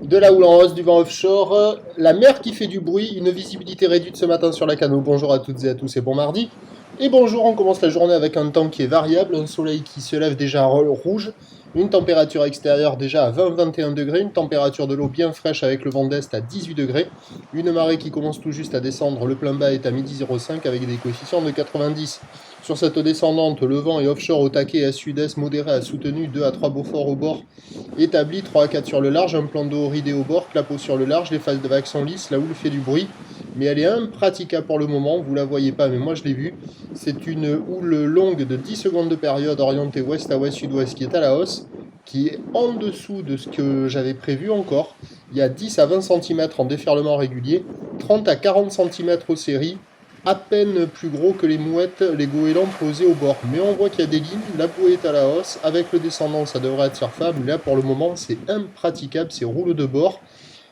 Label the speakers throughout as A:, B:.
A: De la houle en hausse, du vent offshore, la mer qui fait du bruit, une visibilité réduite ce matin sur la Cano. Bonjour à toutes et à tous et bon mardi. Et bonjour, on commence la journée avec un temps qui est variable, un soleil qui se lève déjà à rouge, une température extérieure déjà à 20-21 degrés, une température de l'eau bien fraîche avec le vent d'est à 18 degrés, une marée qui commence tout juste à descendre, le plein bas est à 12h05 avec des coefficients de 90. Sur cette descendante, le vent est offshore au taquet à sud-est, modéré à soutenu, 2 à 3 Beaufort au bord, établi 3 à 4 sur le large, un plan d'eau ridé au bord, clapot sur le large, les phases de vagues sont lisses, la houle fait du bruit, mais elle est impraticable pour le moment, vous la voyez pas mais moi je l'ai vue. C'est une houle longue de 10 secondes de période orientée ouest à ouest sud-ouest qui est à la hausse, qui est en dessous de ce que j'avais prévu encore. Il y a 10 à 20 cm en déferlement régulier, 30 à 40 cm aux séries, à peine plus gros que les mouettes, les goélands posés au bord. Mais on voit qu'il y a des lignes, la bouée est à la hausse, avec le descendant ça devrait être surfable, là pour le moment c'est impraticable, c'est roule de bord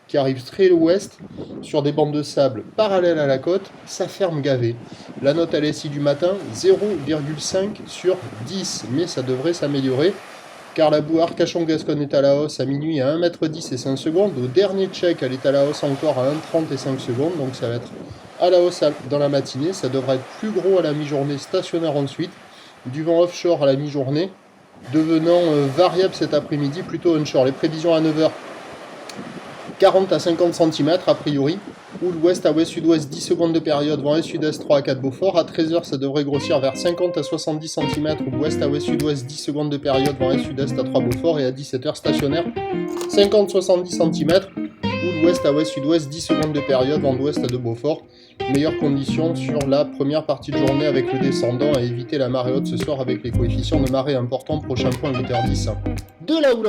A: qui arrive très l'ouest sur des bandes de sable parallèles à la côte, ça ferme gavé. La note à l'SI du matin, 0,5 sur 10, mais ça devrait s'améliorer car la bouée Arcachon-Gascogne est à la hausse à minuit à 1,10 m et 5 secondes. Au dernier check, elle est à la hausse encore à 1,30 et 5 secondes, donc ça va être à la hausse dans la matinée. Ça devrait être plus gros à la mi-journée, stationnaire ensuite. Du vent offshore à la mi-journée, devenant variable cet après-midi, plutôt onshore. Les prévisions à 9 h, 40 à 50 cm a priori, ou l'ouest à ouest sud-ouest 10 secondes de période, vent est sud-est 3 à 4 Beaufort, à 13 h ça devrait grossir vers 50 à 70 cm, ou l'ouest à ouest sud-ouest 10 secondes de période, vent est sud-est à 3 Beaufort, et à 17 h stationnaire 50-70 cm, ou l'ouest à ouest sud-ouest 10 secondes de période, vent d'ouest à 2 Beaufort. Meilleures conditions sur la première partie de journée avec le descendant, à éviter la marée haute ce soir avec les coefficients de marée importants, prochain point 8h10. De la houle